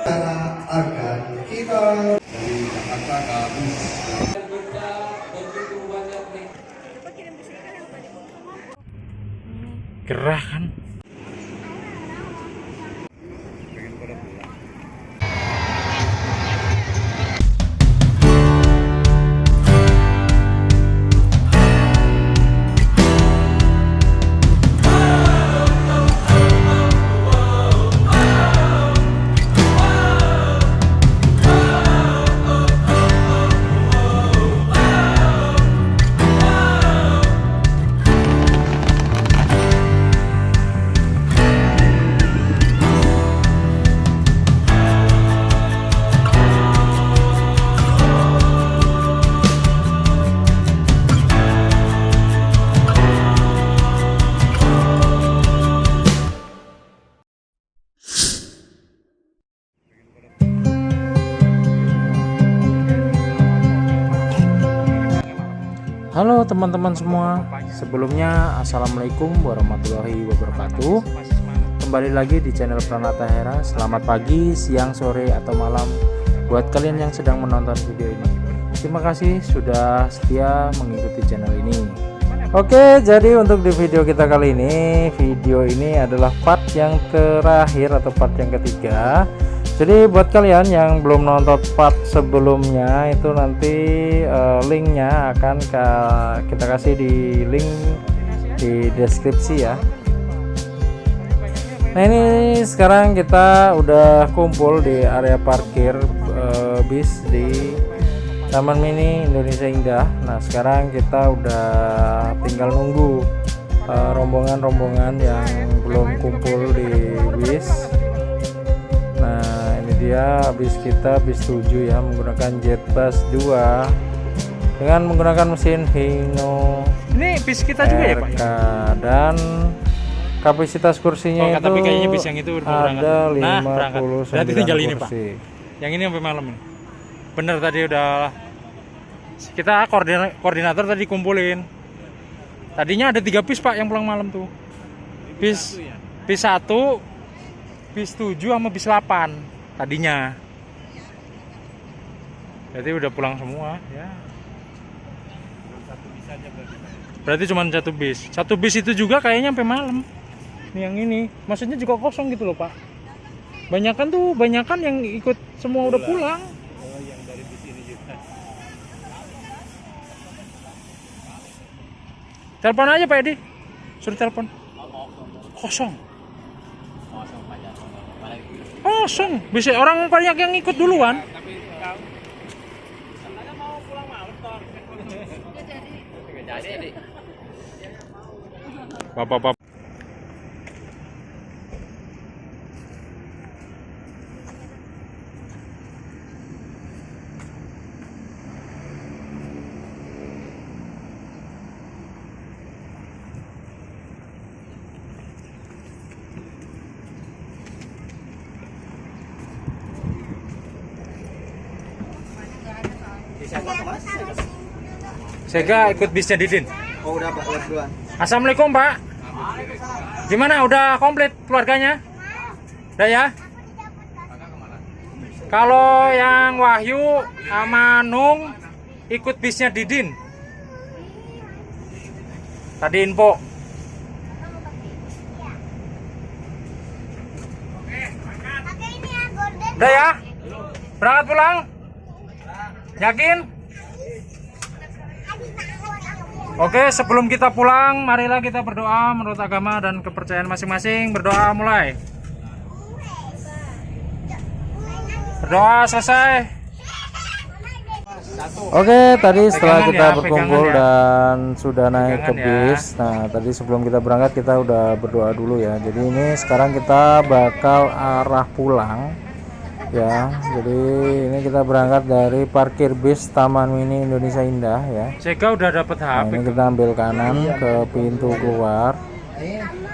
akan kita dari Jakarta ke Bus. Gerah kan? Halo teman-teman semua, sebelumnya Assalamualaikum warahmatullahi wabarakatuh. Kembali lagi di channel Pranata Hera. Selamat pagi, siang, sore, atau malam buat kalian yang sedang menonton video ini. Terima kasih sudah setia mengikuti channel ini. Oke, jadi untuk di video kita kali ini, video ini adalah part yang terakhir atau part yang ketiga. Jadi buat kalian yang belum nonton part sebelumnya itu nanti linknya akan kita kasih di link di deskripsi ya. Nah ini sekarang kita udah kumpul di area parkir bis di Taman Mini Indonesia Indah. Nah sekarang kita udah tinggal nunggu rombongan-rombongan yang belum kumpul di bis. Nah ini dia bis kita, bis 7 ya, menggunakan Jetbus 2 dengan menggunakan mesin Hino. Ini bis kita juga ya Pak? Dan kapasitas kursinya itu tapi kayaknya bis yang itu ada 59 berarti tinggal ini Pak. kursi. Yang ini sampai malam ini. Bener tadi udah kita koordinator tadi kumpulin. Tadinya ada 3 bis Pak yang pulang malam tuh. Bis 1, bis 7 sama bis 8 tadinya. Berarti udah pulang semua ya. Berarti cuma satu bis. Satu bis itu juga kayaknya sampai malam. Yang ini maksudnya juga kosong gitu loh Pak. Banyakan yang ikut semua udah pulang. Oh, yang dari bis ini juga. Telepon aja Pak Edi. Suruh telepon. Kosong. Kosong. Bisa orang banyak yang ikut duluan. Tapi katanya mau pulang malam toh. Jadi. Bapak-bapak. Sega ikut bisnya Didin. Oh udah Pak, lihat duluan. Assalamualaikum Pak. Gimana udah komplit keluarganya? Udah ya? Kalau yang Wahyu sama Nung ikut bisnya Didin. Tadi info. Udah ya? Berangkat pulang? Yakin? Oke, sebelum kita pulang, marilah kita berdoa menurut agama dan kepercayaan masing-masing. Berdoa mulai. Berdoa selesai. Oke, tadi setelah Pegangan kita ya, berkumpul pegangan ya. dan sudah naik ke Pegangan ya. bis. Nah, tadi sebelum kita berangkat kita udah berdoa dulu ya. Jadi ini sekarang kita bakal arah pulang. Ya, jadi ini kita berangkat dari parkir bis Taman Mini Indonesia Indah ya. Sega udah dapet Nah, HP. ini kita ambil kanan ke pintu keluar.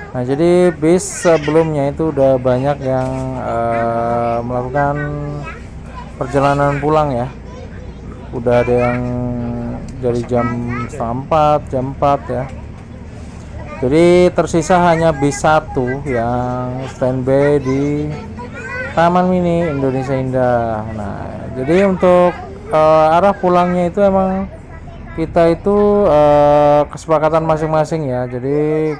Nah, jadi bis sebelumnya itu udah banyak yang melakukan perjalanan pulang ya. Udah ada yang dari jam 4, jam 4 ya. Jadi tersisa hanya bis 1 yang standby di Taman Mini Indonesia Indah. Nah, jadi untuk arah pulangnya itu emang kita itu kesepakatan masing-masing ya. Jadi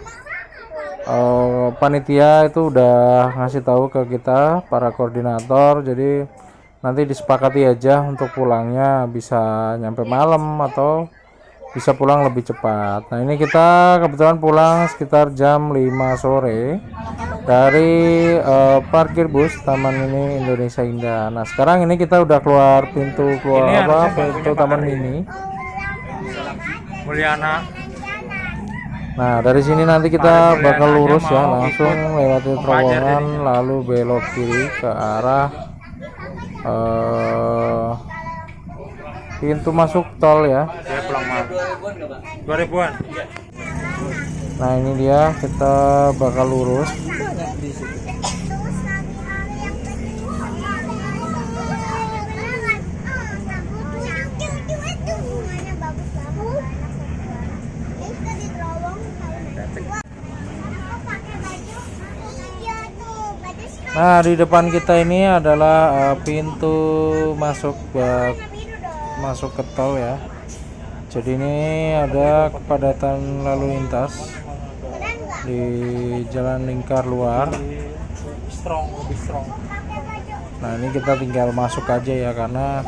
panitia itu udah ngasih tahu ke kita para koordinator. Jadi nanti disepakati aja untuk pulangnya bisa nyampe malam atau bisa pulang lebih cepat. Nah, ini kita kebetulan pulang sekitar jam 5 sore dari parkir bus Taman Mini Indonesia Indah. Nah, sekarang ini kita udah keluar pintu pintu Taman Mini. Mulyana. Nah, dari sini nanti kita bakal lurus ya, langsung lewati terowongan lalu belok kiri ke arah pintu masuk tol ya. Dia pulang malam. 2000-an. Nah, ini dia, kita bakal lurus. Nah, di depan kita ini adalah pintu masuk buat masuk ke tol ya. Jadi ini ada kepadatan lalu lintas di jalan lingkar luar. Lebih strong. Nah, ini kita tinggal masuk aja ya, karena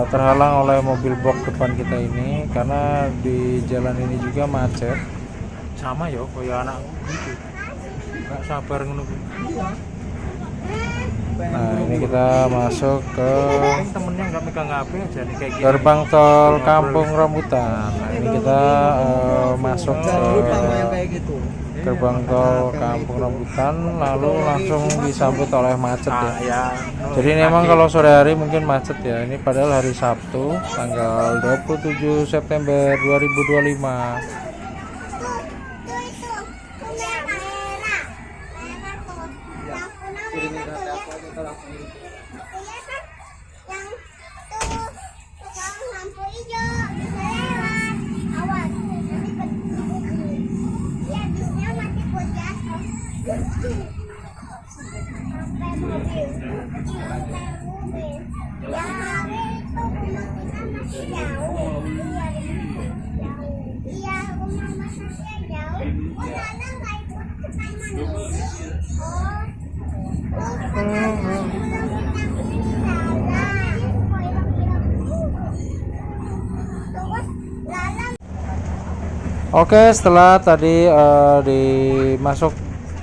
terhalang oleh mobil box depan kita ini, karena di jalan ini juga macet. Sama yo koyo anakku gitu. Enggak sabar ngono kuwi. Nah, ini kita masuk ke Temennya nggak megang HP aja nih kayak gini. gerbang tol Kampung Rambutan. Nah, ini kita masuk ke gerbang tol Kampung Rambutan, lalu langsung disambut oleh macet ya. Ya. Jadi ini emang kalau sore hari mungkin macet ya. Ini padahal hari Sabtu tanggal 27 September 2025. Oke, setelah tadi dimasuk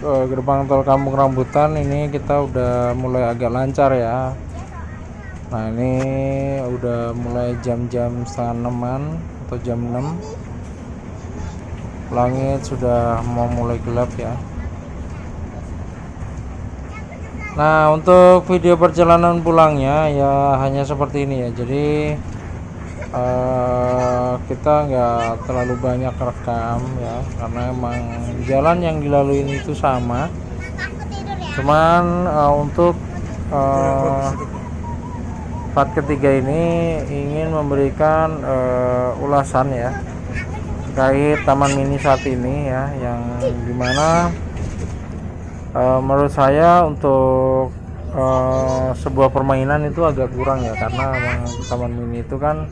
gerbang tol Kampung Rambutan, ini kita udah mulai agak lancar ya. Nah, ini udah mulai jam-jam setengah 6-an atau jam 6. Langit sudah mau mulai gelap ya. Nah, untuk video perjalanan pulangnya ya hanya seperti ini ya. Jadi kita nggak terlalu banyak rekam ya, karena emang jalan yang dilalui ini itu sama. Cuman untuk part ketiga ini ingin memberikan ulasan ya terkait Taman Mini saat ini ya, yang dimana menurut saya untuk sebuah permainan itu agak kurang ya, karena memang Taman Mini itu kan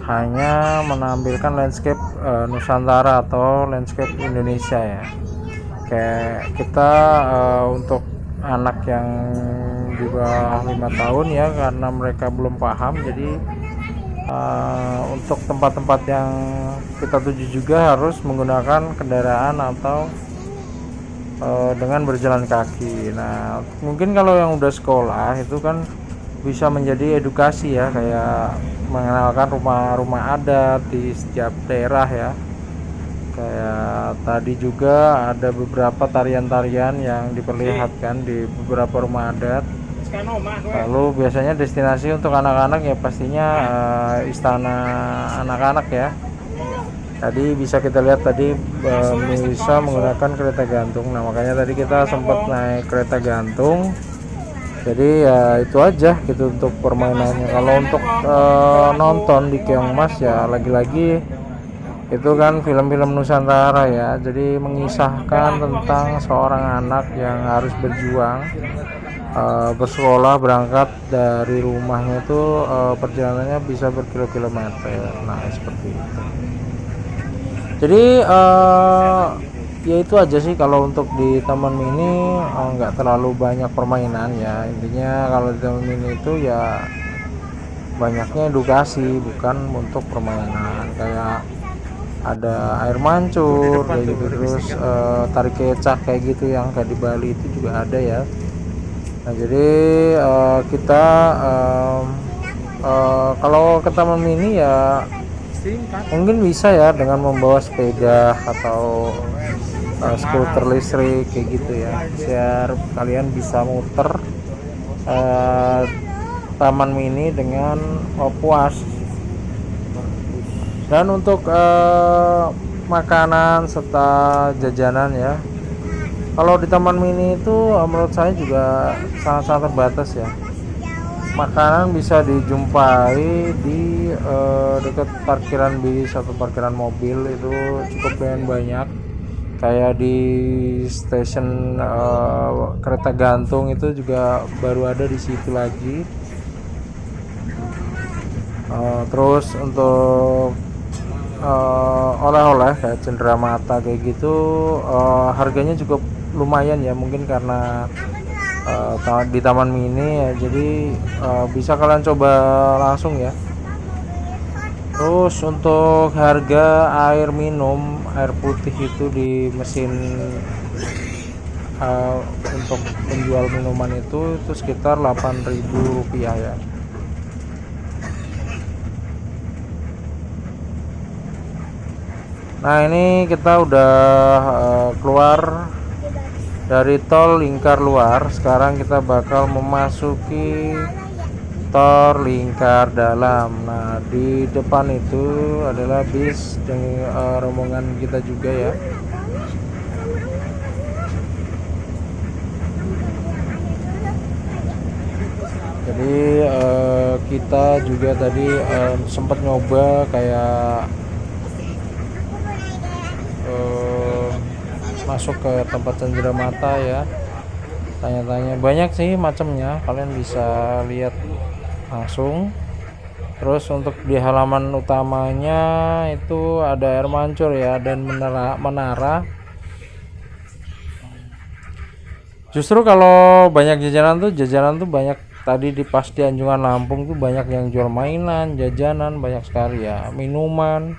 hanya menampilkan landscape Nusantara atau landscape Indonesia ya. Kayak kita untuk anak yang di bawah 5 tahun ya, karena mereka belum paham, jadi untuk tempat-tempat yang kita tuju juga harus menggunakan kendaraan atau dengan berjalan kaki. Nah, mungkin kalau yang udah sekolah itu kan bisa menjadi edukasi ya, kayak mengenalkan rumah-rumah adat di setiap daerah ya. Kayak tadi juga ada beberapa tarian-tarian yang diperlihatkan di beberapa rumah adat. Lalu biasanya destinasi untuk anak-anak ya pastinya istana anak-anak ya. Tadi bisa kita lihat tadi bisa menggunakan kereta gantung. Nah, makanya tadi kita sempat naik kereta gantung. Jadi ya itu aja gitu untuk permainannya. Kalau untuk nonton di Keong Mas ya lagi-lagi itu kan film-film Nusantara ya, jadi mengisahkan tentang seorang anak yang harus berjuang, bersekolah, berangkat dari rumahnya itu, perjalanannya bisa berkilo-kilometer. Nah seperti itu. Jadi ya itu aja sih kalau untuk di Taman Mini, nggak terlalu banyak permainan ya. Intinya kalau di Taman Mini itu ya banyaknya edukasi, bukan untuk permainan. Kayak ada air mancur kayak gitu, terus tarik kecak kayak gitu yang kayak di Bali itu juga ada ya. Nah jadi kita kalau ke Taman Mini ya mungkin bisa ya dengan membawa sepeda atau skuter listrik kayak gitu ya, biar kalian bisa muter Taman Mini dengan puas. Dan untuk makanan serta jajanan ya, kalau di Taman Mini itu menurut saya juga sangat-sangat terbatas ya. Makanan bisa dijumpai di dekat parkiran bis atau parkiran mobil, itu cukup banyak. Kayak di stasiun kereta gantung itu juga baru ada di situ lagi. Terus untuk oleh-oleh kayak cenderamata kayak gitu, harganya cukup lumayan ya, mungkin karena di Taman Mini ya, jadi bisa kalian coba langsung ya. Terus untuk harga air minum, air putih itu di mesin untuk menjual minuman itu sekitar Rp8.000 ya. Nah ini kita udah keluar dari tol Lingkar Luar. Sekarang kita bakal memasuki tol Lingkar Dalam. Nah di depan itu adalah bis dengan rombongan kita juga ya. Jadi kita juga tadi sempat nyoba kayak masuk ke tempat cenderamata ya, tanya-tanya banyak sih macamnya, kalian bisa lihat langsung. Terus untuk di halaman utamanya itu ada air mancur ya, dan menara. Justru kalau banyak jajanan tuh banyak tadi di pas di Anjungan Lampung tuh banyak yang jual mainan, jajanan banyak sekali ya, minuman.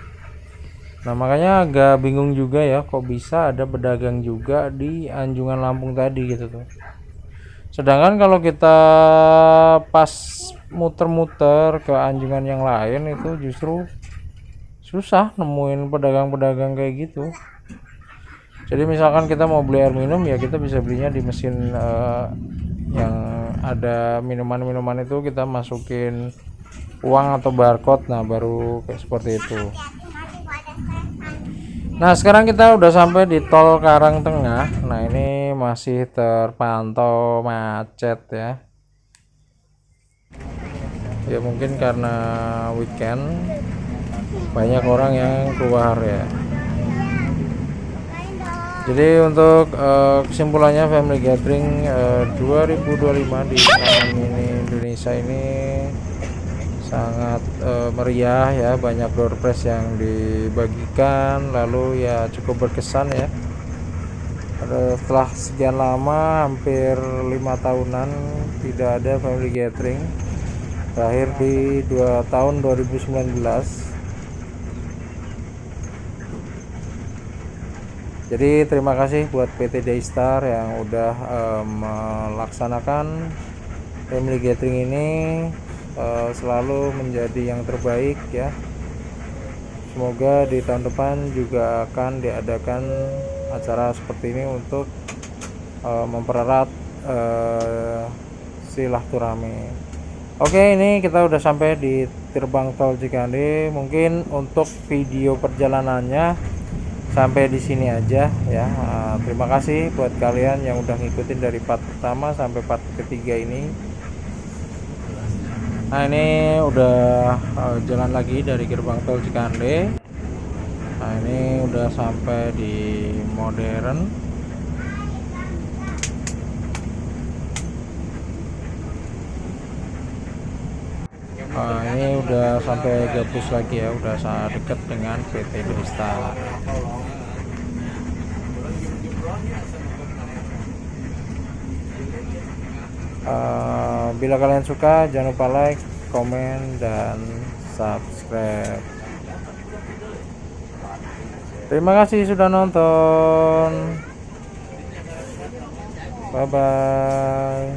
Nah makanya agak bingung juga ya, kok bisa ada pedagang juga di Anjungan Lampung tadi gitu tuh. Sedangkan kalau kita pas muter-muter ke Anjungan yang lain itu justru susah nemuin pedagang-pedagang kayak gitu. Jadi misalkan kita mau beli air minum ya kita bisa belinya di mesin yang ada minuman-minuman itu, kita masukin uang atau barcode, nah baru kayak seperti itu. Nah sekarang kita udah sampai di tol Karangtengah. Nah ini masih terpantau macet ya. Ya mungkin karena weekend banyak orang yang keluar ya. Jadi untuk kesimpulannya, Family Gathering 2025 di Taman Mini Indonesia ini sangat meriah ya, banyak door prize yang dibagikan, lalu ya cukup berkesan ya. Setelah sekian lama, hampir 5 tahunan tidak ada Family Gathering, terakhir di tahun 2019. Jadi terima kasih buat PT Daystar yang udah melaksanakan Family Gathering ini, selalu menjadi yang terbaik ya. Semoga di tahun depan juga akan diadakan acara seperti ini untuk mempererat silaturahmi. Oke, ini kita udah sampai di gerbang tol Cikande. Mungkin untuk video perjalanannya sampai di sini aja ya. Terima kasih buat kalian yang udah ngikutin dari part pertama sampai part ketiga ini. Nah ini udah jalan lagi dari gerbang tol Cikande. ini udah sampai di modern. Ini udah sampai Gabus lagi ya, udah sangat dekat dengan PT Desta. Bila kalian suka, jangan lupa like, komen, dan subscribe. Terima kasih sudah nonton. Bye bye.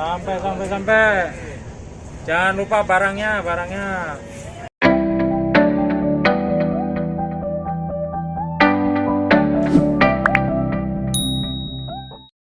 Sampai. Jangan lupa barangnya.